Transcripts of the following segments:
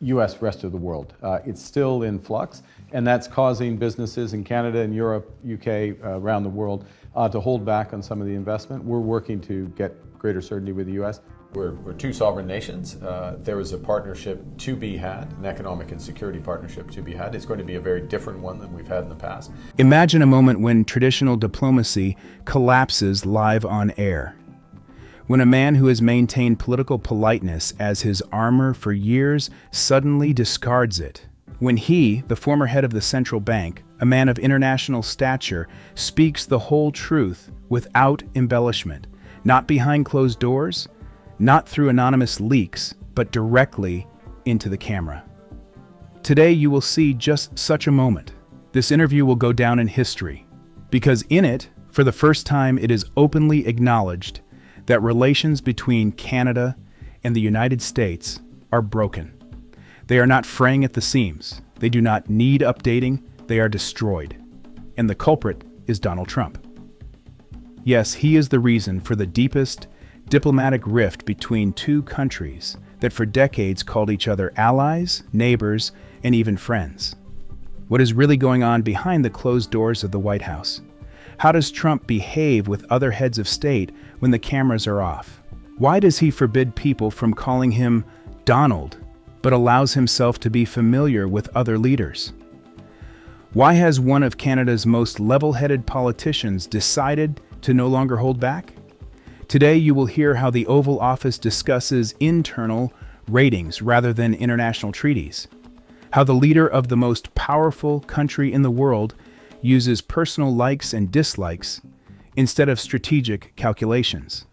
U.S. rest of the world. It's still in flux, and that's causing businesses in Canada and Europe, UK, around the world to hold back on some of the investment. We're working to get greater certainty with the U.S. We're two sovereign nations. There is a partnership to be had, an economic and security partnership to be had. It's going to be a very different one than we've had in the past. Imagine a moment when traditional diplomacy collapses live on air. When a man who has maintained political politeness as his armor for years suddenly discards it. When he, the former head of the central bank, a man of international stature, speaks the whole truth without embellishment, not behind closed doors, not through anonymous leaks, but directly into the camera. Today you will see just such a moment. This interview will go down in history, because in it, for the first time, it is openly acknowledged that relations between Canada and the United States are broken. They are not fraying at the seams. They do not need updating. They are destroyed. And the culprit is Donald Trump. Yes, he is the reason for the deepest diplomatic rift between two countries that for decades called each other allies, neighbors, and even friends. What is really going on behind the closed doors of the White House? How does Trump behave with other heads of state when the cameras are off? Why does he forbid people from calling him Donald, but allows himself to be familiar with other leaders? Why has one of Canada's most level-headed politicians decided to no longer hold back? Today you will hear how the Oval Office discusses internal ratings rather than international treaties. How the leader of the most powerful country in the world uses personal likes and dislikes instead of strategic calculations.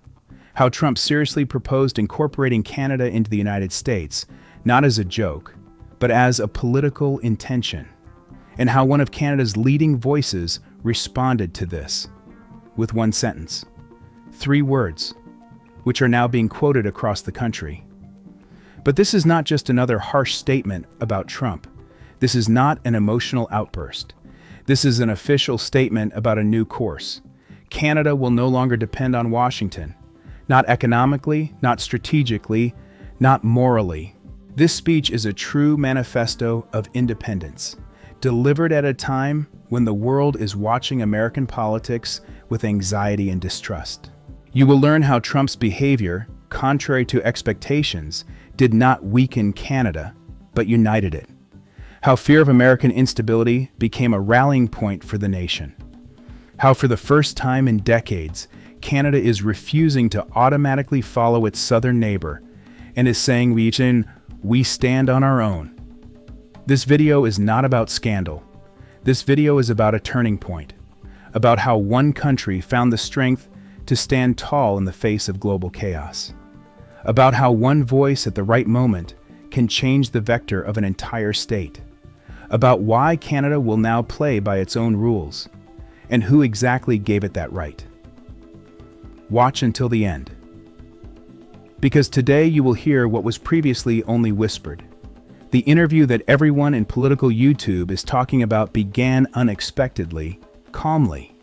How Trump seriously proposed incorporating Canada into the United States, not as a joke, but as a political intention. And how one of Canada's leading voices responded to this with one sentence, 3 words, which are now being quoted across the country. But this is not just another harsh statement about Trump. This is not an emotional outburst. This is an official statement about a new course. Canada will no longer depend on Washington, not economically, not strategically, not morally. This speech is a true manifesto of independence, delivered at a time when the world is watching American politics with anxiety and distrust. You will learn how Trump's behavior, contrary to expectations, did not weaken Canada, but united it. How fear of American instability became a rallying point for the nation. How for the first time in decades, Canada is refusing to automatically follow its southern neighbor and is saying we stand on our own. This video is not about scandal. This video is about a turning point, about how one country found the strength to stand tall in the face of global chaos, about how one voice at the right moment can change the vector of an entire state, about why Canada will now play by its own rules, and who exactly gave it that right. Watch until the end. Because today you will hear what was previously only whispered. The interview that everyone in political YouTube is talking about began unexpectedly, calmly.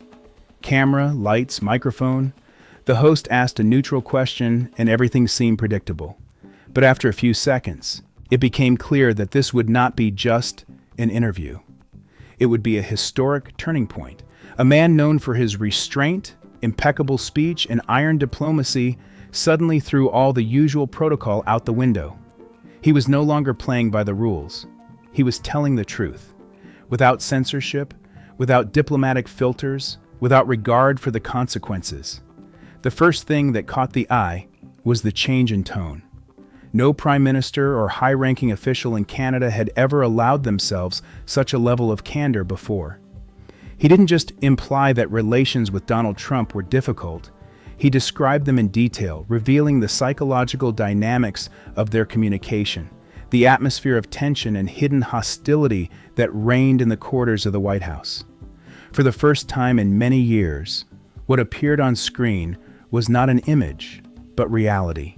Camera, lights, microphone. The host asked a neutral question and everything seemed predictable. But after a few seconds, it became clear that this would not be just an interview. It would be a historic turning point. A man known for his restraint, impeccable speech, and iron diplomacy suddenly threw all the usual protocol out the window. He was no longer playing by the rules. He was telling the truth, without censorship, without diplomatic filters, without regard for the consequences. The first thing that caught the eye was the change in tone. No prime minister or high-ranking official in Canada had ever allowed themselves such a level of candor before. He didn't just imply that relations with Donald Trump were difficult. He described them in detail, revealing the psychological dynamics of their communication, the atmosphere of tension and hidden hostility that reigned in the corridors of the White House. For the first time in many years, what appeared on screen was not an image, but reality.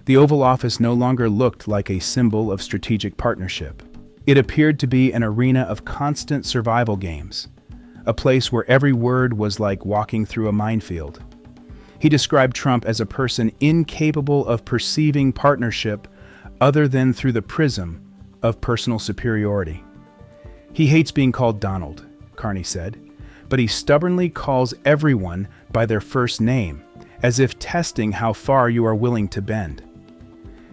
The Oval Office no longer looked like a symbol of strategic partnership. It appeared to be an arena of constant survival games, a place where every word was like walking through a minefield. He described Trump as a person incapable of perceiving partnership, other than through the prism of personal superiority. He hates being called Donald, Carney said, but he stubbornly calls everyone by their first name, as if testing how far you are willing to bend.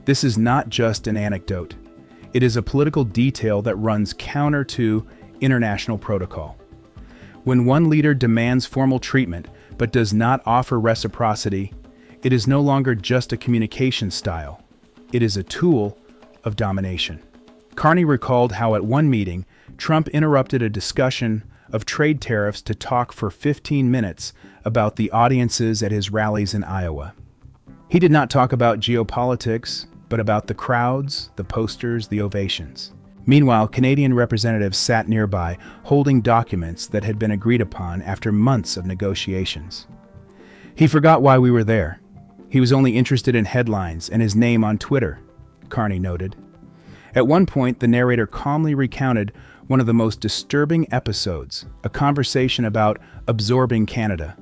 This is not just an anecdote. It is a political detail that runs counter to international protocol. When one leader demands formal treatment but does not offer reciprocity, it is no longer just a communication style. It is a tool of domination. Carney recalled how at one meeting, Trump interrupted a discussion of trade tariffs to talk for 15 minutes about the audiences at his rallies in Iowa. He did not talk about geopolitics, but about the crowds, the posters, the ovations. Meanwhile, Canadian representatives sat nearby, holding documents that had been agreed upon after months of negotiations. He forgot why we were there. He was only interested in headlines and his name on Twitter, Carney noted. At one point, the narrator calmly recounted one of the most disturbing episodes, a conversation about absorbing Canada.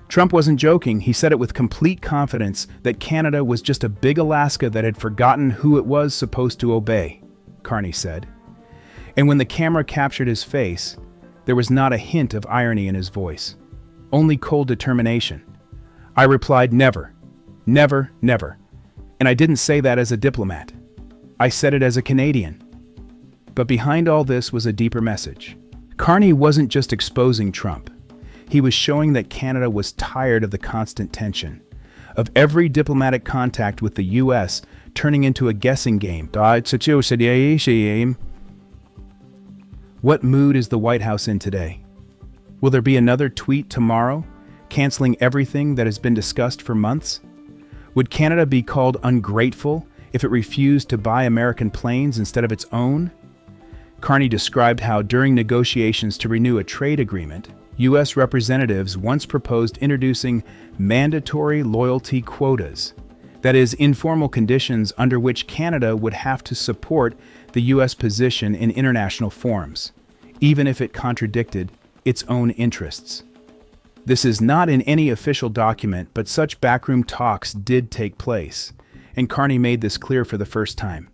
Trump wasn't joking. He said it with complete confidence that Canada was just a big Alaska that had forgotten who it was supposed to obey, Carney said. And when the camera captured his face, there was not a hint of irony in his voice, only cold determination. I replied, never, never, never. And I didn't say that as a diplomat. I said it as a Canadian. But behind all this was a deeper message. Carney wasn't just exposing Trump. He was showing that Canada was tired of the constant tension, of every diplomatic contact with the U.S. turning into a guessing game. What mood is the White House in today? Will there be another tweet tomorrow, canceling everything that has been discussed for months? Would Canada be called ungrateful if it refused to buy American planes instead of its own? Carney described how during negotiations to renew a trade agreement, U.S. representatives once proposed introducing mandatory loyalty quotas, that is, informal conditions under which Canada would have to support the U.S. position in international forums, even if it contradicted its own interests. This is not in any official document, but such backroom talks did take place, and Carney made this clear for the first time.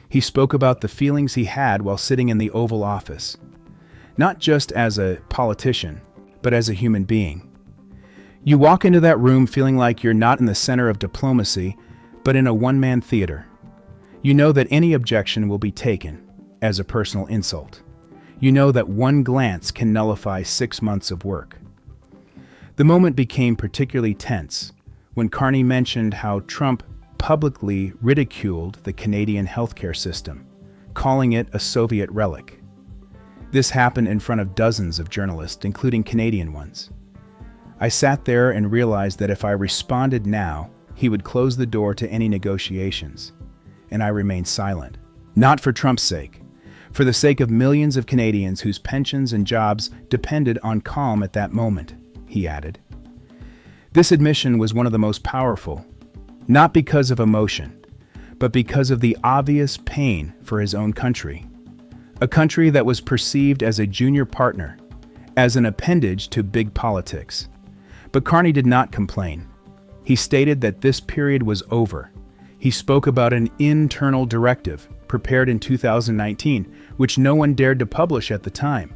He spoke about the feelings he had while sitting in the Oval Office, not just as a politician, but as a human being. You walk into that room feeling like you're not in the center of diplomacy, but in a one-man theater. You know that any objection will be taken as a personal insult. You know that one glance can nullify 6 months of work. The moment became particularly tense when Carney mentioned how Trump publicly ridiculed the Canadian healthcare system, calling it a Soviet relic. This happened in front of dozens of journalists, including Canadian ones. I sat there and realized that if I responded now, he would close the door to any negotiations, and I remained silent. Not for Trump's sake, for the sake of millions of Canadians whose pensions and jobs depended on calm at that moment, he added. This admission was one of the most powerful, not because of emotion, but because of the obvious pain for his own country. A country that was perceived as a junior partner, as an appendage to big politics. But Carney did not complain. He stated that this period was over. He spoke about an internal directive prepared in 2019, which no one dared to publish at the time.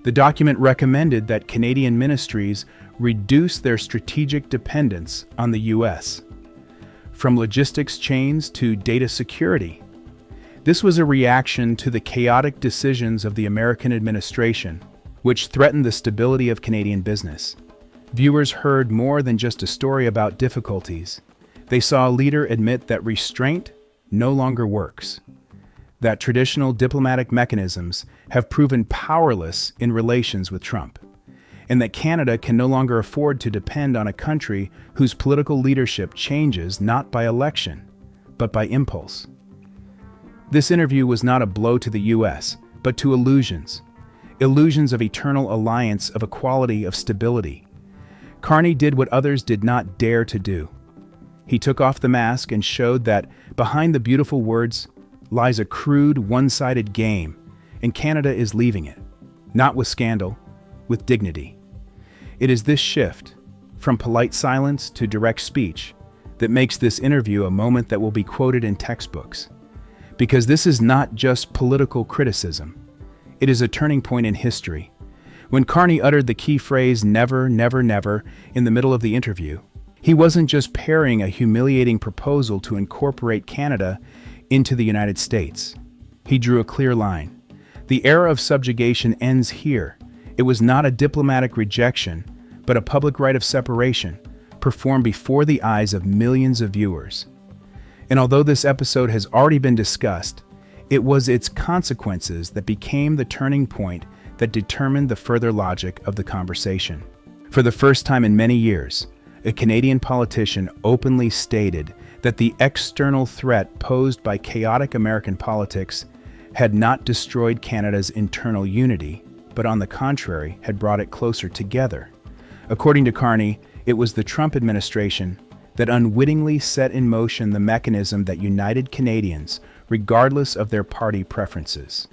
The document recommended that Canadian ministries reduce their strategic dependence on the U.S., from logistics chains to data security. This was a reaction to the chaotic decisions of the American administration, which threatened the stability of Canadian business. Viewers heard more than just a story about difficulties. They saw a leader admit that restraint no longer works, that traditional diplomatic mechanisms have proven powerless in relations with Trump, and that Canada can no longer afford to depend on a country whose political leadership changes not by election, but by impulse. This interview was not a blow to the U.S., but to illusions of eternal alliance, of equality, of stability. Carney did what others did not dare to do. He took off the mask and showed that behind the beautiful words lies a crude, one-sided game, and Canada is leaving it, not with scandal, with dignity. It is this shift, from polite silence to direct speech, that makes this interview a moment that will be quoted in textbooks. Because this is not just political criticism. It is a turning point in history. When Carney uttered the key phrase, "never, never, never," in the middle of the interview, he wasn't just parrying a humiliating proposal to incorporate Canada into the United States. He drew a clear line. The era of subjugation ends here. It was not a diplomatic rejection, but a public rite of separation, performed before the eyes of millions of viewers. And although this episode has already been discussed, it was its consequences that became the turning point that determined the further logic of the conversation. For the first time in many years, a Canadian politician openly stated that the external threat posed by chaotic American politics had not destroyed Canada's internal unity, but on the contrary, had brought it closer together. According to Carney, it was the Trump administration that unwittingly set in motion the mechanism that united Canadians, regardless of their party preferences.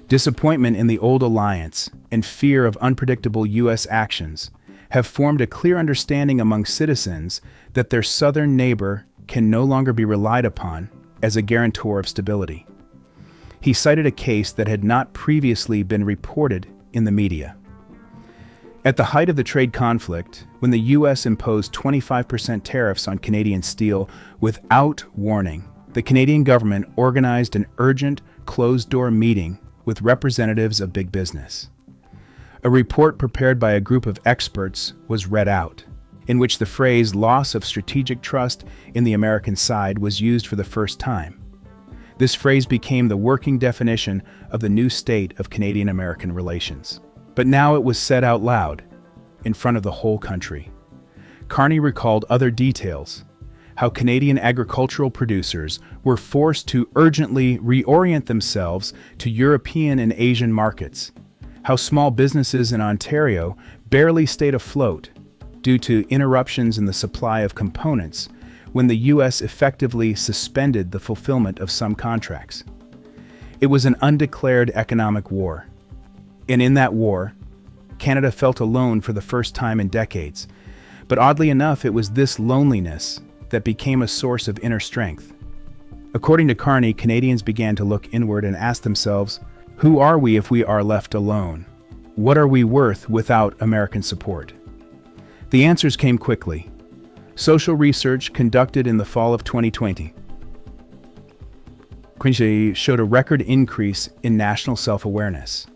Disappointment in the old alliance and fear of unpredictable U.S. actions have formed a clear understanding among citizens that their southern neighbor can no longer be relied upon as a guarantor of stability. He cited a case that had not previously been reported in the media. At the height of the trade conflict, when the U.S. imposed 25% tariffs on Canadian steel without warning, the Canadian government organized an urgent, closed-door meeting with representatives of big business. A report prepared by a group of experts was read out, in which the phrase "loss of strategic trust in the American side" was used for the first time. This phrase became the working definition of the new state of Canadian-American relations. But now it was said out loud, in front of the whole country. Carney recalled other details, how Canadian agricultural producers were forced to urgently reorient themselves to European and Asian markets, how small businesses in Ontario barely stayed afloat due to interruptions in the supply of components when the U.S. effectively suspended the fulfillment of some contracts. It was an undeclared economic war. And in that war, Canada felt alone for the first time in decades. But oddly enough, it was this loneliness that became a source of inner strength. According to Carney, Canadians began to look inward and ask themselves, who are we if we are left alone? What are we worth without American support? The answers came quickly. Social research conducted in the fall of 2020 showed a record increase in national self-awareness.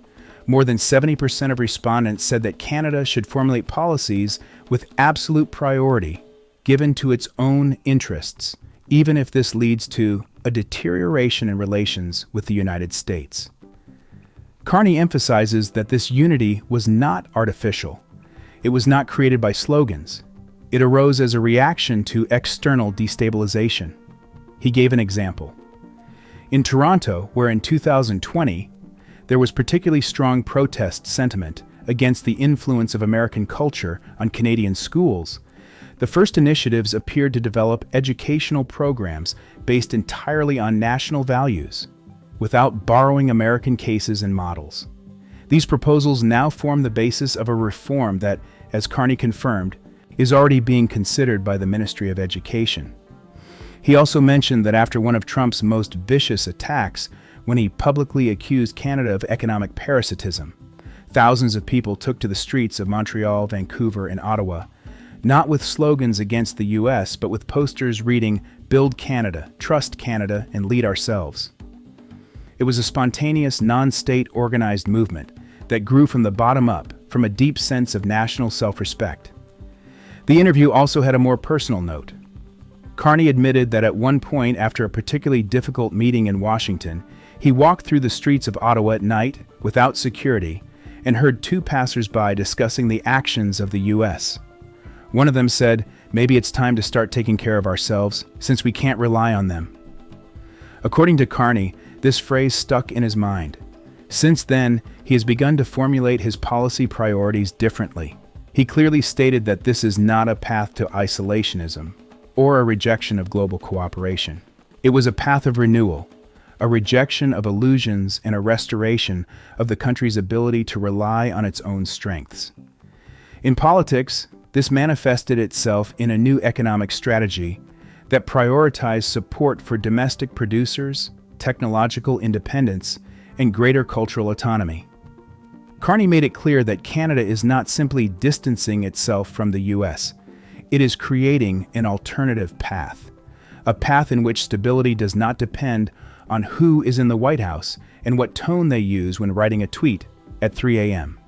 More than 70% of respondents said that Canada should formulate policies with absolute priority given to its own interests, even if this leads to a deterioration in relations with the United States. Carney emphasizes that this unity was not artificial. It was not created by slogans. It arose as a reaction to external destabilization. He gave an example. In Toronto, where in 2020, there was particularly strong protest sentiment against the influence of American culture on Canadian schools, the first initiatives appeared to develop educational programs based entirely on national values, without borrowing American cases and models. These proposals now form the basis of a reform that, as Carney confirmed, is already being considered by the Ministry of Education. He also mentioned that after one of Trump's most vicious attacks, when he publicly accused Canada of economic parasitism, thousands of people took to the streets of Montreal, Vancouver, and Ottawa, not with slogans against the U.S., but with posters reading, "Build Canada, Trust Canada, and Lead Ourselves." It was a spontaneous, non-state organized movement that grew from the bottom up, from a deep sense of national self-respect. The interview also had a more personal note. Carney admitted that at one point after a particularly difficult meeting in Washington, he walked through the streets of Ottawa at night, without security, and heard two passers-by discussing the actions of the U.S. One of them said, "Maybe it's time to start taking care of ourselves, since we can't rely on them." According to Carney, this phrase stuck in his mind. Since then, he has begun to formulate his policy priorities differently. He clearly stated that this is not a path to isolationism or a rejection of global cooperation. It was a path of renewal, a rejection of illusions and a restoration of the country's ability to rely on its own strengths. In politics, This manifested itself in a new economic strategy that prioritized support for domestic producers, technological independence, and greater cultural autonomy. Carney made it clear that Canada is not simply distancing itself from the US. It is creating an alternative path, a path in which stability does not depend on who is in the White House and what tone they use when writing a tweet at 3 a.m.